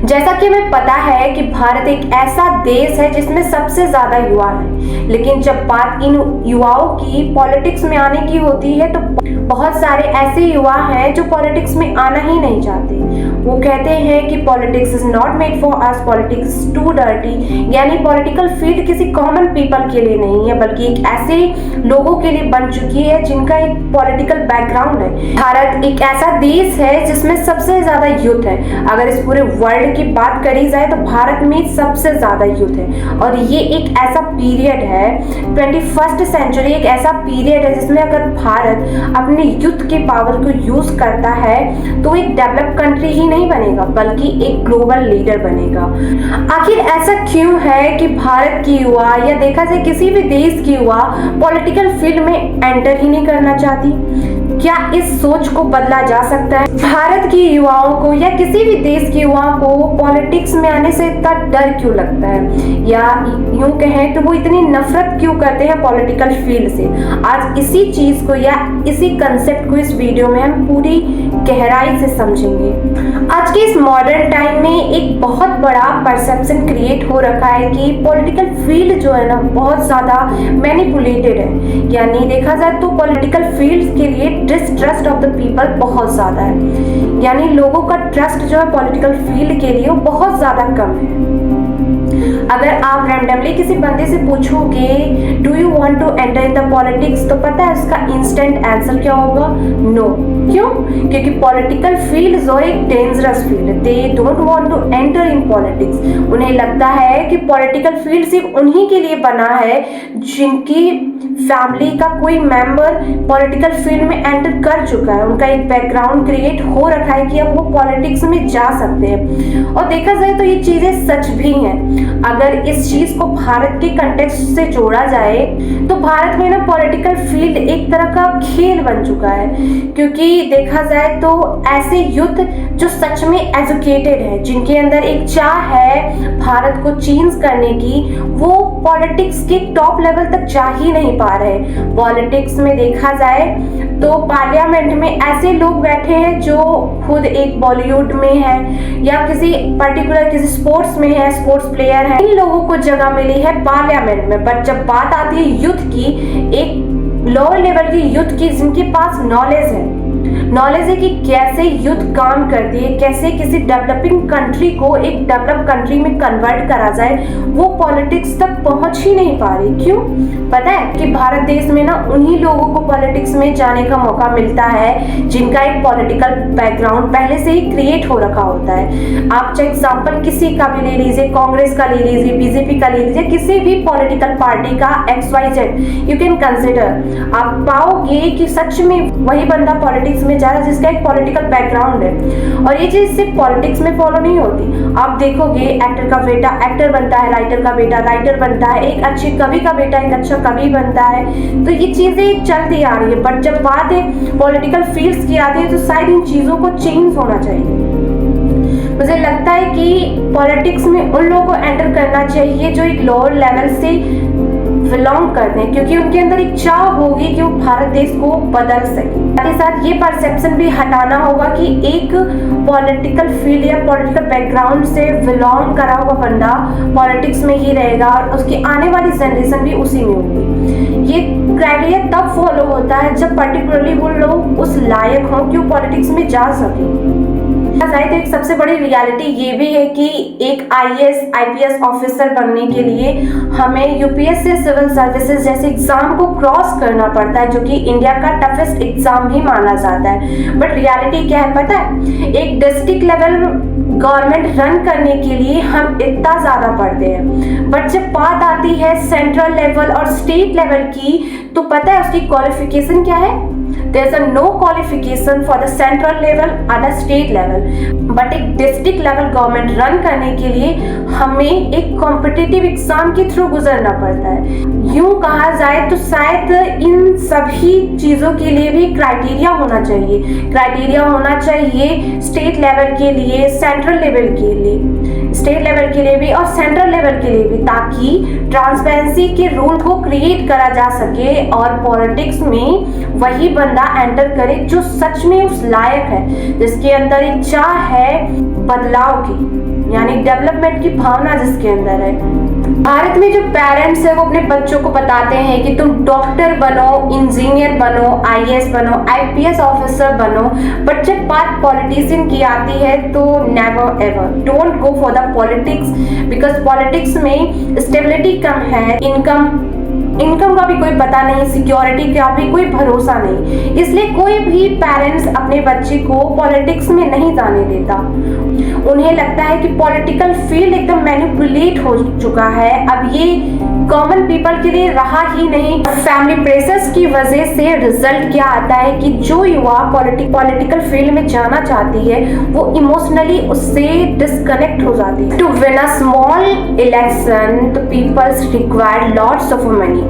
जैसा कि हमें पता है कि भारत एक ऐसा देश है जिसमें सबसे ज्यादा युवा हैं, लेकिन जब बात इन युवाओं की पॉलिटिक्स में आने की होती है तो बहुत सारे ऐसे युवा हैं जो पॉलिटिक्स में आना ही नहीं चाहते। वो कहते हैं कि politics is not made for us, politics too dirty, यानी पॉलिटिकल फील्ड किसी कॉमन पीपल के लिए नहीं है बल्कि एक ऐसे लोगों के लिए बन चुकी है जिनका एक पॉलिटिकल बैकग्राउंड है। भारत एक ऐसा देश है जिसमें सबसे ज्यादा यूथ है। अगर इस पूरे वर्ल्ड की बात करी जाए तो भारत में सबसे ज्यादा यूथ है और ये एक ऐसा पीरियड है 21st सेंचुरी, एक ऐसा पीरियड है जिसमें अगर भारत अपने यूथ के पावर को यूज करता है तो एक डेवलप कंट्री ही नहीं बनेगा बल्कि एक ग्लोबल लीडर बनेगा। आखिर ऐसा क्यों है कि भारत की युवा या देखा जाए किसी भी देश की युवा पॉलिटिकल फील्ड में एंटर ही नहीं करना चाहती? क्या इस सोच को बदला जा सकता है? भारत की युवाओं को या किसी भी देश के युवाओं को पॉलिटिक्स में आने से इतना डर क्यों लगता है, या यूं कहें तो वो इतनी नफरत क्यों करते हैं पॉलिटिकल फील्ड से? आज इसी चीज को या इसी कंसेप्ट को इस वीडियो में हम पूरी गहराई से समझेंगे। आज के इस मॉडर्न टाइम में एक बहुत बड़ा परसेप्शन क्रिएट हो रखा है कि पॉलिटिकल फील्ड जो है ना बहुत ज्यादा मैनिपुलेटेड है, यानी देखा जाए तो पॉलिटिकल फील्ड के लिए डिसट्रस्ट ऑफ द पीपल बहुत ज्यादा है, यानी लोगों का ट्रस्ट जो है पॉलिटिकल फील्ड के लिए वो बहुत ज्यादा कम है। अगर आप रैंडमली किसी बंदे से पूछोगे do you want to enter in the politics तो पता है उसका इंस्टेंट आंसर क्या होगा? नो। क्यों? क्योंकि पॉलिटिकल फील्ड जो एक डेंजरस फील्ड है, they don't want to enter in politics. उन्हें लगता है कि पॉलिटिकल फील्ड सिर्फ उन्हीं के लिए बना है जिनकी फैमिली का कोई मेंबर पॉलिटिकल फील्ड में एंटर कर चुका है, उनका एक बैकग्राउंड क्रिएट हो रखा है कि अब वो पॉलिटिक्स में जा सकते हैं। और देखा जाए तो ये चीजें सच भी हैं। अगर इस चीज को भारत के कंटेक्स्ट से जोड़ा जाए तो भारत में ना पॉलिटिकल फील्ड एक तरह का खेल बन चुका है, क्योंकि देखा जाए तो ऐसे यूथ जो सच में एजुकेटेड है, जिनके अंदर एक चाह है भारत को चेंज करने की, वो पॉलिटिक्स के टॉप लेवल तक जा ही नहीं पा रहे। पॉलिटिक्स में देखा जाए तो पार्लियामेंट में ऐसे लोग बैठे हैं जो खुद एक बॉलीवुड में है या किसी पर्टिकुलर किसी स्पोर्ट्स में है, स्पोर्ट्स प्लेयर है, इन लोगों को जगह मिली है पार्लियामेंट में। बट जब बात आती है यूथ की, एक लोअर लेवल की यूथ की जिनके पास नॉलेज है कि कैसे यूथ काम करती है, कैसे किसी डेवलपिंग कंट्री को एक डेवलप कंट्री में कन्वर्ट करा जाए, वो पॉलिटिक्स तक पहुंच ही नहीं पा रही। क्यों? पता है कि भारत देश में ना उन्हीं लोगों को पॉलिटिक्स में जाने का मौका मिलता है जिनका एक पॉलिटिकल बैकग्राउंड पहले से ही क्रिएट हो रखा होता है। आप चाहे एग्जाम्पल किसी का भी ले लीजिए, कांग्रेस का ले लीजिए, बीजेपी का ले लीजिए, किसी भी पॉलिटिकल पार्टी का XYZ यू कैन कंसिडर, आप पाओगे कि सच में वही बंदा पॉलिटिक्स में जा रहा है जिसका एक पॉलिटिकल बैकग्राउंड है। और ये चीज सिर्फ पॉलिटिक्स में फॉलो नहीं होती। आप देखोगे एक्टर का बेटा एक्टर बनता है, राइटर का बेटा राइटर बनता है, एक अच्छे कवि का बेटा एक अच्छा कवि बनता है। तो ये चीजें चलती आ रही है। बट जब बात है पॉलिटिकल फील्ड्स की आती है तो शायद इन चीजों को चेंज होना चाहिए। मुझे लगता है कि पॉलिटिक्स में उन लोगों को एंटर करना चाहिए जो एक लोअर लेवल से बिलोंग करते हैं, क्योंकि उनके अंदर एक चाह होगी कि वो भारत देश को बदल सके। साथ ही साथ ये परसेप्शन भी हटाना होगा कि एक पॉलिटिकल फील्ड या पॉलिटिकल बैकग्राउंड से बिलोंग करा हुआ बंदा पॉलिटिक्स में ही रहेगा और उसकी आने वाली जनरेशन भी उसी में होगी। ये क्राइटेरिया तब फॉलो होता है जब पर्टिकुलरली वो लोग उस लायक हों कि वो पॉलिटिक्स में जा सके। तो एक सबसे बड़ी रियलिटी ये भी है कि एक IAS IPS ऑफिसर बनने के लिए हमें UPSC सिविल सर्विसेज जैसे एग्जाम को क्रॉस करना पड़ता है, जो कि इंडिया का टफेस्ट एग्जाम भी माना जाता है। बट रियलिटी क्या है पता है? एक डिस्ट्रिक्ट लेवल गवर्नमेंट रन करने के लिए हम इतना ज्यादा पढ़ते हैं, बट जब बात आती है सेंट्रल लेवल और स्टेट लेवल की तो पता है उसकी क्वालिफिकेशन क्या है? There is no qualification for the central level or the state level. But एक डिस्ट्रिक्ट लेवल गवर्नमेंट रन करने के लिए हमें एक कॉम्पिटिटिव एग्जाम के थ्रू गुजरना पड़ता है। यूं कहा जाए तो शायद इन सभी चीजों के लिए भी क्राइटेरिया होना चाहिए। क्राइटेरिया होना चाहिए स्टेट लेवल के लिए, सेंट्रल लेवल के लिए। स्टेट लेवल के लिए भी और सेंट्रल लेवल के लिए भी, ताकि ट्रांसपेरेंसी के रूल को क्रिएट करा जा सके और पॉलिटिक्स में वही बंदा एंटर करे जो सच में उस लायक है, जिसके अंदर एक चाह है बदलाव की, यानी डेवलपमेंट की भावना जिसके अंदर है। भारत में जो पेरेंट्स है वो अपने बच्चों को बताते हैं कि तुम डॉक्टर बनो, इंजीनियर बनो, आईएएस बनो, आईपीएस ऑफिसर बनो, बट जब बात पॉलिटिशियन की आती है तो never ever don't go for the politics, because politics में स्टेबिलिटी कम है, इनकम का भी कोई पता नहीं, सिक्योरिटी का भी कोई भरोसा नहीं, इसलिए कोई भी पेरेंट्स अपने बच्चे को पॉलिटिक्स में नहीं जाने देता। उन्हें लगता है कि पॉलिटिकल फील्ड एकदम मैनिपुलेट हो चुका है, अब ये कॉमन पीपल के लिए रहा ही नहीं। फैमिली प्रेशर्स की वजह से रिजल्ट क्या आता है कि जो युवा पॉलिटिकल फील्ड में जाना चाहती है वो इमोशनली उससे डिस्कनेक्ट हो जाती है। To win a small election the peoples require lots of money.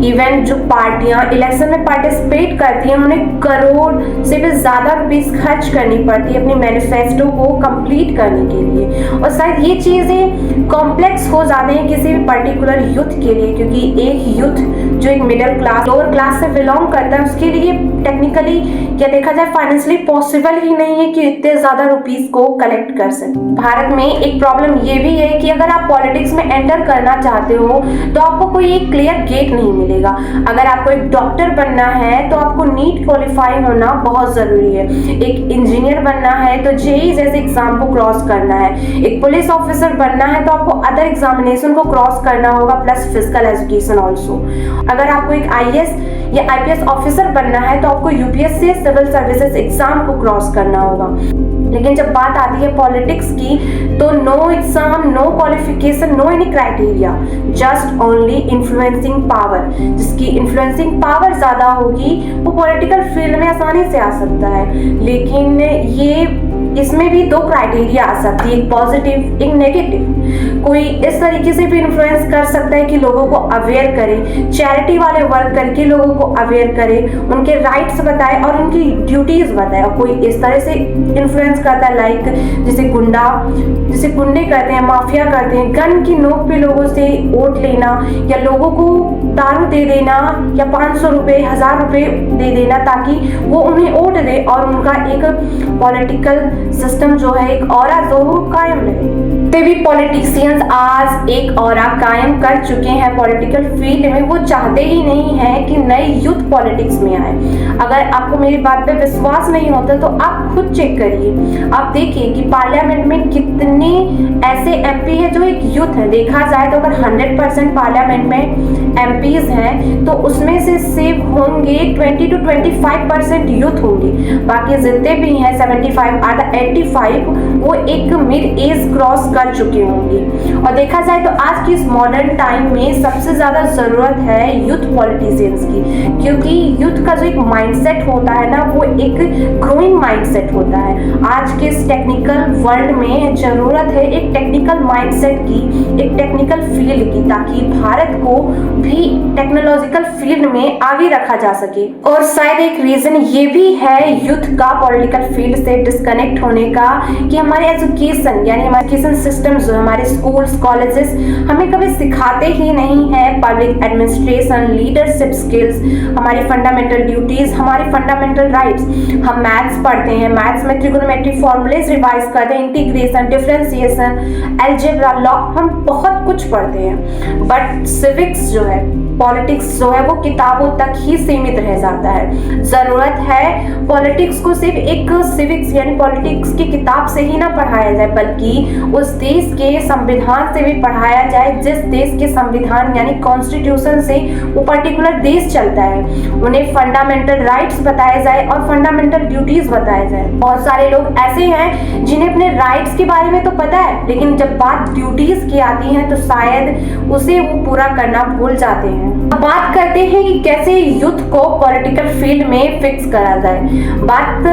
Even जो पार्टियां इलेक्शन में पार्टिसिपेट करती हैं उन्हें करोड़ से भी ज्यादा रुपीस खर्च करनी पड़ती है अपनी मैनिफेस्टो को कंप्लीट करने के लिए, और शायद ये चीजें कॉम्प्लेक्स हो जाते हैं किसी भी पर्टिकुलर यूथ के लिए, क्योंकि एक यूथ जो एक मिडिल क्लास लोअर क्लास से बिलोंग करता है उसके लिए टेक्निकली क्या देखा जाए फाइनेंशियली पॉसिबल ही नहीं है कि इतने ज्यादा रुपीस को कलेक्ट कर सके। भारत में एक प्रॉब्लम ये भी है कि अगर आप पॉलिटिक्स में एंटर करना चाहते हो तो आपको कोई एक क्लियर गेट नहीं मिलेगा। अगर आपको एक डॉक्टर बनना है तो आपको नीट क्वालिफाई होना बहुत जरूरी है, एक इंजीनियर बनना है तो जेईई जैसे एग्जाम को क्रॉस करना है, एक पुलिस ऑफिसर बनना है तो आपको अदर एग्जामिनेशन को क्रॉस करना होगा प्लस फिजिकल एजुकेशन ऑल्सो। अगर आपको एक आईएएस या आईपीएस ऑफिसर बनना है तो आपको यूपीएससी सिविल सर्विसेज एग्जाम को क्रॉस करना होगा। लेकिन जब बात आती है पॉलिटिक्स की तो no exam, no qualification, no any criteria, just only influencing power. जिसकी इन्फ्लुएंसिंग पावर ज्यादा होगी वो पॉलिटिकल फील्ड में आसानी से आ सकता है। लेकिन ये इसमें भी दो क्राइटेरिया आ सकती है, एक पॉजिटिव एक नेगेटिव। कोई इस तरीके से भी इन्फ्लुएंस कर सकता है कि लोगों को अवेयर करे, चैरिटी वाले वर्क करके लोगों को अवेयर करे, उनके राइट्स बताए और उनकी ड्यूटीज बताए। और कोई इस तरह से इन्फ्लुएंस करता है लाइक जैसे गुंडे करते हैं, माफिया करते हैं, गन की नोक पे लोगों से वोट लेना या लोगों को दारू दे देना या 500 रुपए 1000 रुपए दे देना ताकि वो उन्हें वोट दे और उनका एक पॉलिटिकल सिस्टम जो है एक ऑरा जो कायम रहे। भी पॉलिटिशियंस आज एक ऑरा कायम कर चुके हैं पॉलिटिकल फील्ड में, वो चाहते ही नहीं है कि नए यूथ पॉलिटिक्स में आए। अगर आपको मेरी बात पे विश्वास नहीं होता तो आप खुद चेक करिए, आप देखिए कि पार्लियामेंट में कितने ऐसे एमपी है जो एक यूथ है। देखा जाए तो अगर 100% पार्लियामेंट में एमपीज हैं तो उसमें से सिर्फ होंगे 20 to 25% यूथ होंगे, बाकी जितने भी हैं 75 आधा 85 वो एक मिड एज क्रॉस कर चुके होंगे। और देखा जाए तो आज की इस मॉडर्न टाइम में सबसे ज्यादा जरूरत है यूथ पॉलिटिशियंस की, क्योंकि यूथ का जो एक माइंडसेट होता है ना वो एक ग्रोइंग माइंडसेट होता है। आज के इस टेक्निकल वर्ल्ड में जरूरत है एक टेक्निकल माइंडसेट की, एक टेक्निकल फील्ड की, ताकि भारत को भी टेक्नोलॉजिकल फील्ड में आगे रखा जा सके। और शायद एक रीजन ये भी है यूथ का पॉलिटिकल फील्ड से डिस्कनेक्ट होने का कि हमारे एजुकेशन यानी हमारे एजुकेशन सिस्टम जो हमारे स्कूल्स कॉलेजेस हमें कभी सिखाते ही नहीं है पब्लिक एडमिनिस्ट्रेशन, लीडरशिप स्किल्स, हमारी फंडामेंटल ड्यूटीज, हमारे फंडामेंटल राइट्स। हम मैथ्स पढ़ते हैं, मैथ्स में ट्रिगोनोमेट्री फॉर्मूलेज रिवाइज करते हैं, इंटीग्रेशन, डिफरेंशिएशन, अलजेब्रा, लॉ, हम बहुत कुछ पढ़ते हैं। बट सिविक्स जो है, पॉलिटिक्स जो है वो किताबों तक ही सीमित रह जाता है। जरूरत है पॉलिटिक्स को सिर्फ एक सिविक्स यानी पॉलिटिक्स की किताब से ही ना पढ़ाया जाए, बल्कि उस देश के संविधान से भी पढ़ाया जाए जिस देश के संविधान यानी कॉन्स्टिट्यूशन से वो पर्टिकुलर देश चलता है। उन्हें फंडामेंटल राइट्स बताए जाए और फंडामेंटल ड्यूटीज बताए जाए। बहुत सारे लोग ऐसे हैं जिन्हें अपने राइट्स के बारे में तो पता है, लेकिन जब बात ड्यूटीज की आती है तो शायद उसे वो पूरा करना भूल जाते हैं। बात करते हैं कि कैसे यूथ को पॉलिटिकल फील्ड में फिक्स करा जाए। बात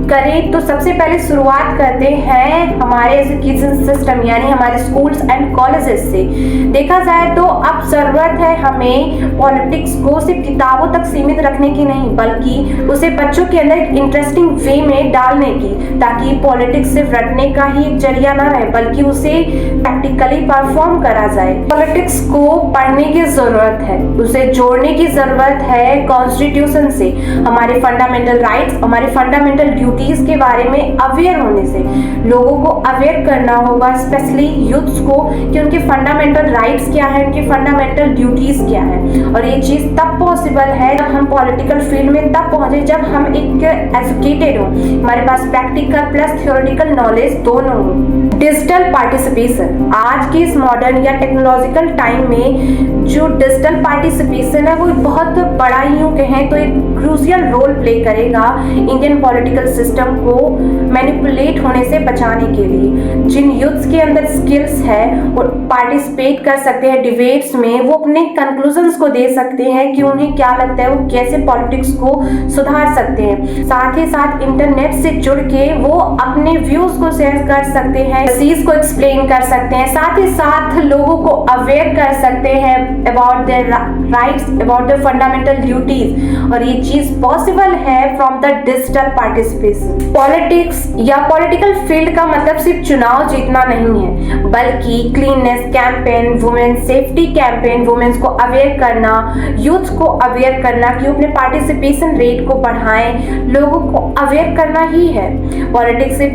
करें तो सबसे पहले शुरुआत करते हैं हमारे एजुकेशन सिस्टम यानी हमारे स्कूल्स एंड कॉलेजेस से। देखा जाए तो अब जरूरत है हमें पॉलिटिक्स को सिर्फ किताबों तक सीमित रखने की नहीं, बल्कि उसे बच्चों के अंदर एक इंटरेस्टिंग वे में डालने की, ताकि पॉलिटिक्स सिर्फ रटने का ही एक जरिया ना रहे, बल्कि उसे प्रैक्टिकली परफॉर्म करा जाए। पॉलिटिक्स को पढ़ने की जरूरत है, उसे जोड़ने की जरूरत है कॉन्स्टिट्यूशन से, हमारे फंडामेंटल राइट्स, हमारे फंडामेंटल ड्यूटीज के बारे में अवेयर होने से। लोगों को अवेयर करना होगा, स्पेशली यूथ्स को, कि उनके फंडामेंटल राइट्स क्या है, उनके फंडामेंटल ड्यूटीज क्या है। और ये चीज तब पॉसिबल है जब हम पॉलिटिकल फील्ड में तब पहुंचे जब हम एक एजुकेटेड हो, हमारे पास प्रैक्टिकल प्लस थ्योरेटिकल नॉलेज दोनों हो। डिजिटल पार्टिसिपेशन, आज के इस मॉडर्न या टेक्नोलॉजिकल टाइम में जो डिजिटल पार्टिसिपेशन है वो बहुत बड़ा, यूं कहें तो एक क्रूशियल रोल प्ले करेगा इंडियन पॉलिटिकल सिस्टम को मैनिपुलेट होने से बचाने के लिए। जिन यूथ्स के अंदर स्किल्स है वो पार्टिसिपेट कर सकते हैं डिबेट्स में, वो अपने कंक्लूजन्स को दे सकते हैं कि उन्हें क्या लगता है, वो कैसे पॉलिटिक्स को सुधार सकते हैं। साथ ही साथ इंटरनेट से जुड़ के वो अपने व्यूज को शेयर कर सकते हैं, चीज को एक्सप्लेन कर सकते हैं, साथ ही साथ लोगों को अवेयर कर सकते हैं about their rights, about their fundamental duties. और ये चीज पॉसिबल है from the digital participation. Politics या पॉलिटिकल फील्ड का मतलब सिर्फ चुनाव जीतना नहीं है, बल्कि cleanness campaign, women safety campaign, women's को अवेयर करना, यूथ को अवेयर करना कि अपने पार्टिसिपेशन रेट को बढ़ाएं, लोगों को अवेयर करना ही है। पॉलिटिक्स से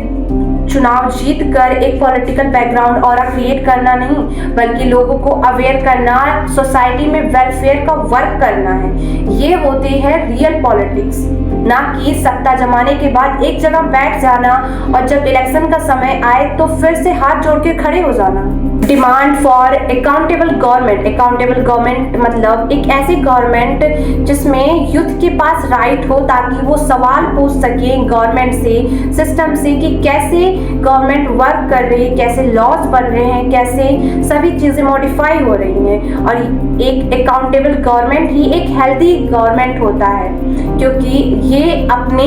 चुनाव जीत कर एक पॉलिटिकल बैकग्राउंड और क्रिएट करना नहीं, बल्कि लोगों को अवेयर करना, सोसाइटी में वेलफेयर का वर्क करना है। ये होती है रियल पॉलिटिक्स, ना कि सत्ता जमाने के बाद एक जगह बैठ जाना और जब इलेक्शन का समय आए तो फिर से हाथ जोड़ के खड़े हो जाना। Demand for accountable government. Accountable government मतलब एक ऐसी गवर्नमेंट जिसमें यूथ के पास राइट हो, ताकि वो सवाल पूछ सके गवर्नमेंट से, सिस्टम से, कि कैसे गवर्नमेंट वर्क कर रही है, कैसे लॉज बन रहे हैं, कैसे सभी चीजें मॉडिफाई हो रही हैं। और एक अकाउंटेबल गवर्नमेंट ही एक हेल्दी गवर्नमेंट होता है, क्योंकि ये अपने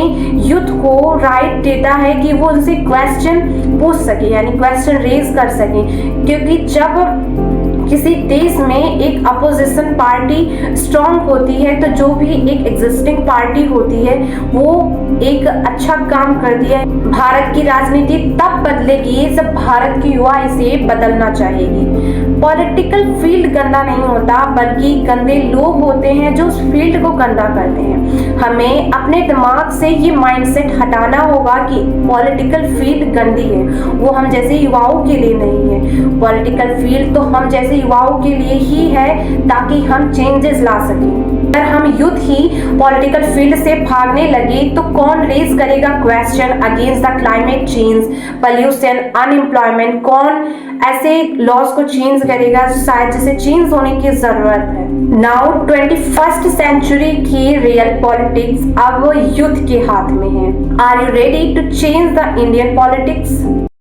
यूथ को राइट देता है कि वो उनसे क्वेश्चन पूछ सके, यानी क्वेश्चन रेज कर सके। क्योंकि जब किसी देश में एक अपोजिशन पार्टी स्ट्रांग होती है तो जो भी एक एग्जिस्टिंग पार्टी होती है वो एक अच्छा काम करती है। भारत की राजनीति तब बदलेगी जब भारत की युवा इसे बदलना चाहेगी। पॉलिटिकल फील्ड गंदा नहीं होता, बल्कि गंदे लोग होते हैं जो उस फील्ड को गंदा करते हैं। हमें अपने दिमाग से ये माइंडसेट हटाना होगा कि पॉलिटिकल फील्ड गंदी है, वो हम जैसे युवाओं के लिए नहीं है। पॉलिटिकल फील्ड तो हम जैसे युवाओं के लिए ही है, ताकि हम चेंजेस ला सकें। अगर हम यूथ ही पॉलिटिकल फील्ड से भागने लगे तो कौन रेज करेगा question against the climate change, pollution, unemployment? कौन ऐसे लॉज को चेंज करेगा शायद जिसे चेंज होने की जरूरत है? नाउ 21st सेंचुरी की रियल पॉलिटिक्स अब यूथ के हाथ में है। Are you ready to change the Indian politics?